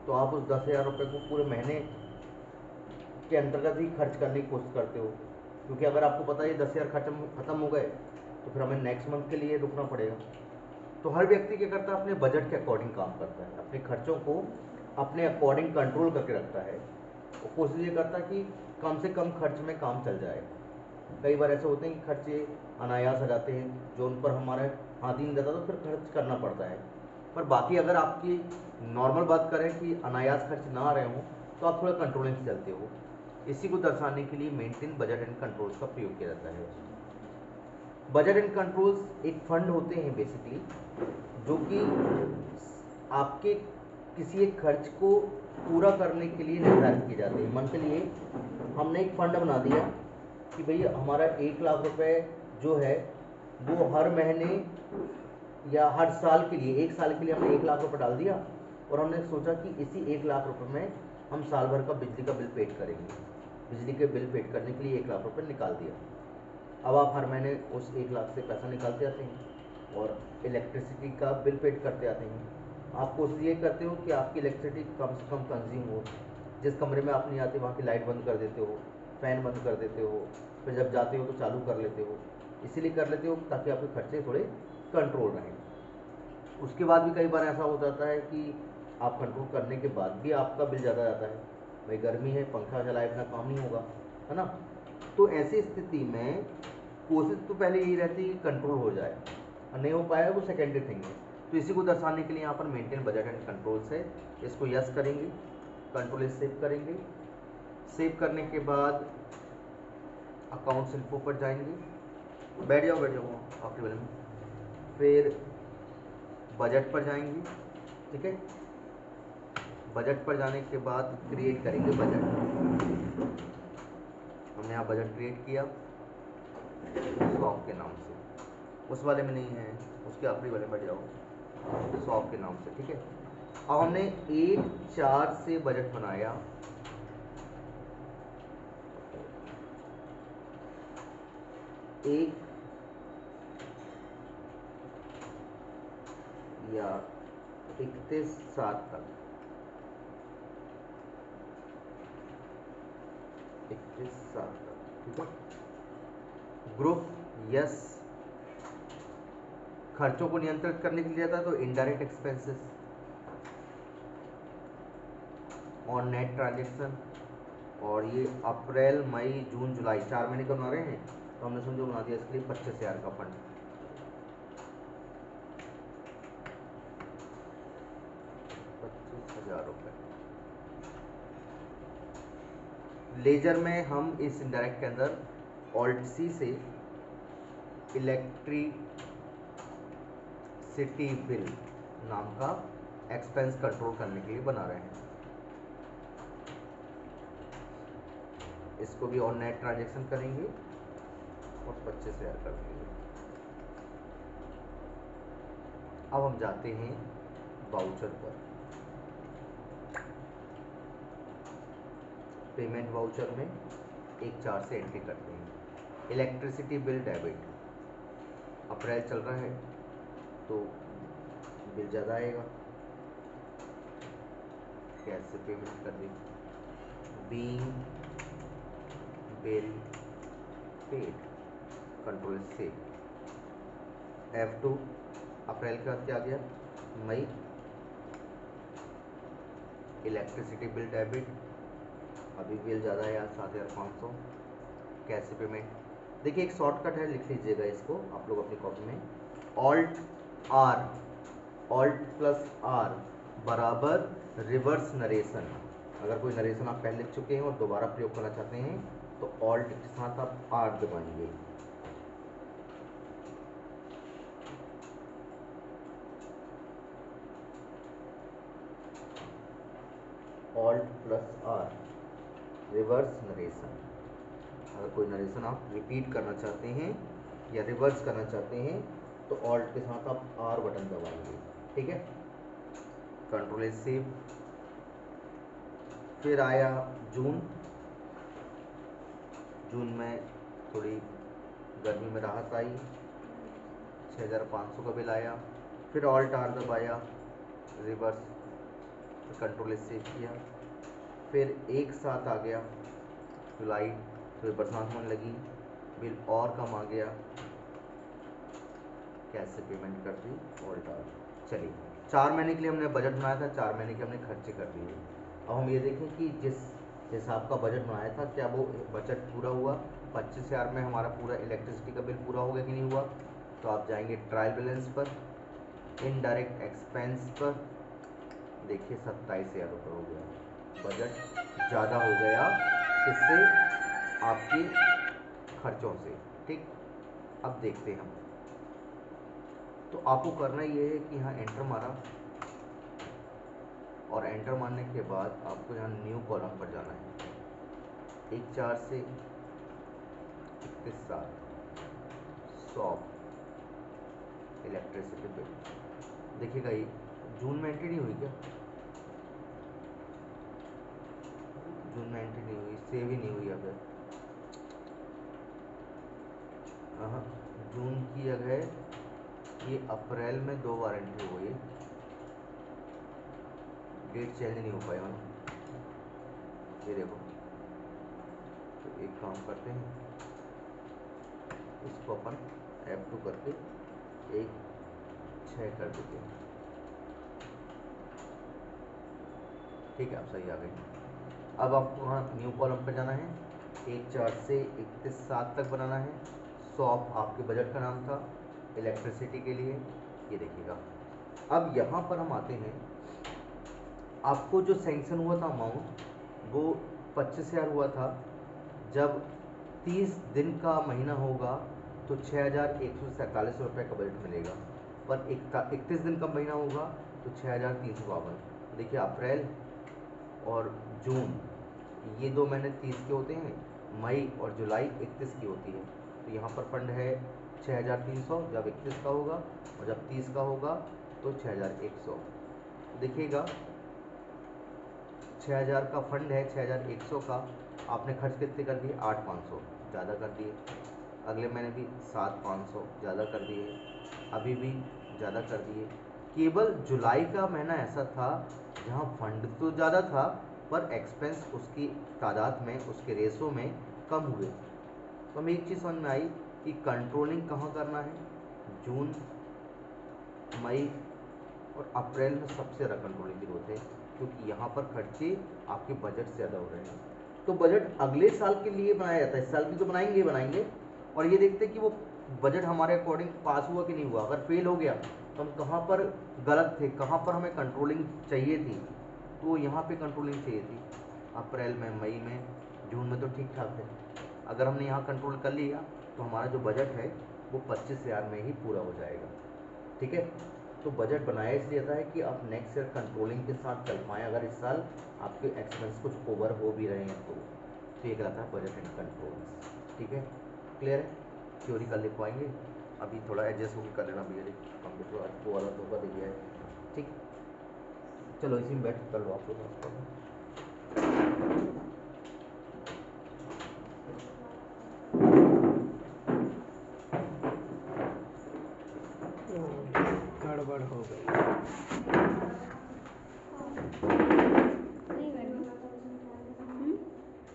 तो आप उस 10,000 रुपये को पूरे महीने के अंतर्गत ही खर्च करने की कोशिश करते हो, क्योंकि अगर आपको पता है ये 10,000 खत्म हो गए तो फिर हमें नेक्स्ट मंथ के लिए रुकना पड़ेगा। तो हर व्यक्ति क्या करता है, अपने बजट के अकॉर्डिंग काम करता है, अपने खर्चों को अपने अकॉर्डिंग कंट्रोल करके रखता है और कोशिश ये करता है कि कम से कम खर्च में काम चल जाए। कई बार ऐसे होते हैं कि खर्चे अनायास आ जाते हैं जो उन पर हमारे हाथ ही नहीं रहता, तो फिर खर्च करना पड़ता है। पर बाकी अगर आपकी नॉर्मल बात करें कि अनायास खर्च ना आ रहे हों तो आप थोड़ा कंट्रोलिंग से चलते हो। इसी को दर्शाने के लिए मेंटेन बजट एंड कंट्रोल्स का प्रयोग किया जाता है। बजट एंड कंट्रोल्स एक फंड होते हैं बेसिकली, जो कि आपके किसी एक खर्च को पूरा करने के लिए निर्धारित किए जाते हैं। मंथली हमने एक फंड बना दिया कि भाई हमारा 1,00,000 रुपए जो है वो हर महीने या हर साल के लिए, एक साल के लिए हमने 1,00,000 रुपये डाल दिया और हमने सोचा कि इसी 1,00,000 रुपये में हम साल भर का बिजली का बिल पेड करेंगे। बिजली के बिल पेड करने के लिए 1,00,000 रुपये निकाल दिया। अब आप हर महीने उस 1,00,000 से पैसा निकालते आते हैं और इलेक्ट्रिसिटी का बिल पेड करते आते हैं। आप कोशिश ये करते हो कि आपकी इलेक्ट्रिसिटी कम से कम कंज्यूम हो। जिस कमरे में आप नहीं आते वहाँ की लाइट बंद कर देते हो, फ़ैन बंद कर देते हो, फिर जब जाते हो तो चालू कर लेते हो। इसीलिए कर लेते हो ताकि आपके खर्चे थोड़े कंट्रोल रहें। उसके बाद भी कई बार ऐसा हो जाता है कि आप कंट्रोल करने के बाद भी आपका बिल ज़्यादा जाता है। भाई गर्मी है, पंखा चलाए बिना काम नहीं होगा, है ना। तो ऐसी स्थिति में कोशिश तो पहले यही रहती है कि कंट्रोल हो जाए, और नहीं हो पाया वो सेकेंडरी थिंग है। तो इसी को दर्शाने के लिए यहाँ पर मेंटेन बजट एंड कंट्रोल्स है। इसको यस करेंगे, कंट्रोल सेव करेंगे। सेव करने के बाद अकाउंट्स इन्फो पर जाएंगे, बैठ जाओ आपके वाले में, फिर बजट पर जाएंगे। ठीक है, बजट पर जाने के बाद क्रिएट करेंगे बजट। हमने यहाँ बजट क्रिएट किया शॉप के नाम से, उस वाले में नहीं है, उसके आखिरी वाले में जाओ, शॉप के नाम से। ठीक है, अब हमने 1/4 से बजट बनाया। एक या 31/7 तक, 31/7 तक। ठीक है, ग्रुप यस। खर्चों को नियंत्रित करने के लिए जाता है तो इनडायरेक्ट एक्सपेंसेस और नेट ट्रांजेक्शन, और ये अप्रैल मई जून जुलाई 4 महीने का बना रहे हैं तो हमने समझो बना दिया इसके लिए 25,000 का फंड। 25,000 रुपये। लेजर में हम इस इनडायरेक्ट के अंदर ऑल्ट सी से इलेक्ट्रिसिटी बिल नाम का एक्सपेंस कंट्रोल करने के लिए बना रहे हैं। इसको भी ऑन नेट ट्रांजेक्शन करेंगे और 25,000 कर देंगे। अब हम जाते हैं वाउचर पर। पेमेंट वाउचर में 1/4 से एंट्री करते हैं। इलेक्ट्रिसिटी बिल डेबिट, अप्रैल चल रहा है तो बिल ज़्यादा आएगा, कैश से पेमेंट कर दी। बीइंग बिल पेड, कंट्रोल से। F2 अप्रैल का क्या गया, मई। इलेक्ट्रिसिटी बिल डेबिट, अभी बिल ज़्यादा है यार 7,500, कैसे पेमेंट। देखिए एक शॉर्टकट है, लिख लीजिएगा इसको आप लोग अपनी कॉपी में, ऑल्ट प्लस आर बराबर रिवर्स नरेशन। अगर कोई नरेशन आप पहले लिख चुके हैं और दोबारा प्रयोग करना चाहते हैं तो ऑल्ट के साथ आप आर दबाएंगे। Alt plus R reverse narration. अगर कोई नरेशन आप रिपीट करना चाहते हैं या रिवर्स करना चाहते हैं तो ऑल्ट के साथ आप आर बटन दबाएंगे। ठीक है, कंट्रोल सेव। फिर आया जून में थोड़ी गर्मी में राहत आई, 6,500 का बिल आया। फिर ऑल्ट आर दबाया, रिवर्स कंट्रोल एस सेव किया, फिर एक साथ आ गया जुलाई, तो बरसात होने लगी, बिल और कम आ गया, कैश से पेमेंट कर दी और डाल। चलिए 4 महीने के लिए हमने बजट बनाया था, 4 महीने के हमने खर्चे कर दिए। अब हम ये देखें कि जिस हिसाब का बजट बनाया था क्या वो बजट पूरा हुआ। 25,000 में हमारा पूरा इलेक्ट्रिसिटी का बिल पूरा हो गया कि नहीं हुआ। तो आप जाएंगे ट्रायल बैलेंस पर, इनडायरेक्ट एक्सपेंस पर, देखिए 27,000 रुपये हो गया। बजट ज़्यादा हो गया किससे, आपके खर्चों से। ठीक, अब देखते हैं हम। तो आपको करना ये है कि यहाँ एंटर मारा, और एंटर मारने के बाद आपको यहाँ न्यू कॉलम पर जाना है। 1/4 से 31/7 शॉप इलेक्ट्रिसिटी बिल। देखिएगा ये जून में एंट्री नहीं हुई क्या, जून में एंट्री नहीं हुई, सेव ही नहीं हुई। अगर हाँ, जून की जगह ये अप्रैल में 2 बार एंट्री हुई है, डेट चेंज नहीं हो पाया ना, ये देखो। तो एक काम करते हैं, इसको अपन F2 करके 1/6 कर देते हैं। ठीक है, आप सही आ गए। अब आपको वहाँ न्यू कॉलम पर जाना है, 1/4 से 31/7 तक बनाना है। शॉप आपके बजट का नाम था इलेक्ट्रिसिटी के लिए, ये देखिएगा। अब यहाँ पर हम आते हैं, आपको जो सैंक्शन हुआ था अमाउंट वो 25,000 हुआ था। जब 30 दिन का महीना होगा तो 6,147 रुपये का बजट मिलेगा, पर 31 दिन का महीना होगा तो 6,352। देखिए अप्रैल और जून ये 2 महीने 30 के होते हैं, मई और जुलाई 31 की होती है। तो यहाँ पर फंड है 6,300 जब 31 का होगा, और जब 30 का होगा तो 6,100। देखिएगा 6,000 का फंड है, 6,100 का आपने खर्च कितने कर दिए, 8,500 ज़्यादा कर दिए। अगले महीने भी 7,500 ज़्यादा कर दिए, अभी भी ज़्यादा कर दिए। केवल जुलाई का महीना ऐसा था जहाँ फंड तो ज़्यादा था पर एक्सपेंस उसकी तादाद में, उसके रेशो में कम हुए। तो हमें एक चीज़ समझ में आई कि कंट्रोलिंग कहाँ करना है, जून, मई और अप्रैल में सबसे ज़्यादा कंट्रोलिंग की जरूरत है, क्योंकि यहाँ पर खर्चे आपके बजट से ज़्यादा हो रहे हैं। तो बजट अगले साल के लिए बनाया जाता है, इस साल की तो बनाएंगे ही बनाएंगे, और ये देखते हैं कि वो बजट हमारे अकॉर्डिंग पास हुआ कि नहीं हुआ। अगर फेल हो गया तो हम कहाँ पर गलत थे, कहाँ पर हमें कंट्रोलिंग चाहिए थी, तो यहाँ पे कंट्रोलिंग चाहिए थी। अप्रैल में, मई में, जून में तो ठीक ठाक है। अगर हमने यहाँ कंट्रोल कर लिया तो हमारा जो बजट है वो 25,000 में ही पूरा हो जाएगा। ठीक है, तो बजट बनाया इसलिए जाता है कि आप नेक्स्ट ईयर कंट्रोलिंग के साथ चल पाएँ। अगर इस साल आपके एक्सपेंस कुछ ओवर हो भी रहे हैं तो ये कहलाता है बजट एंड कंट्रोल। ठीक है, क्लियर है। थ्योरी कल लिख पाएंगे, अभी थोड़ा एडजस्ट होकर कर लेना भैया, कंप्यूटर आपको वाला धोखा दे दिया है। ठीक, चलो इसी में बैठ कर लो आप लोग।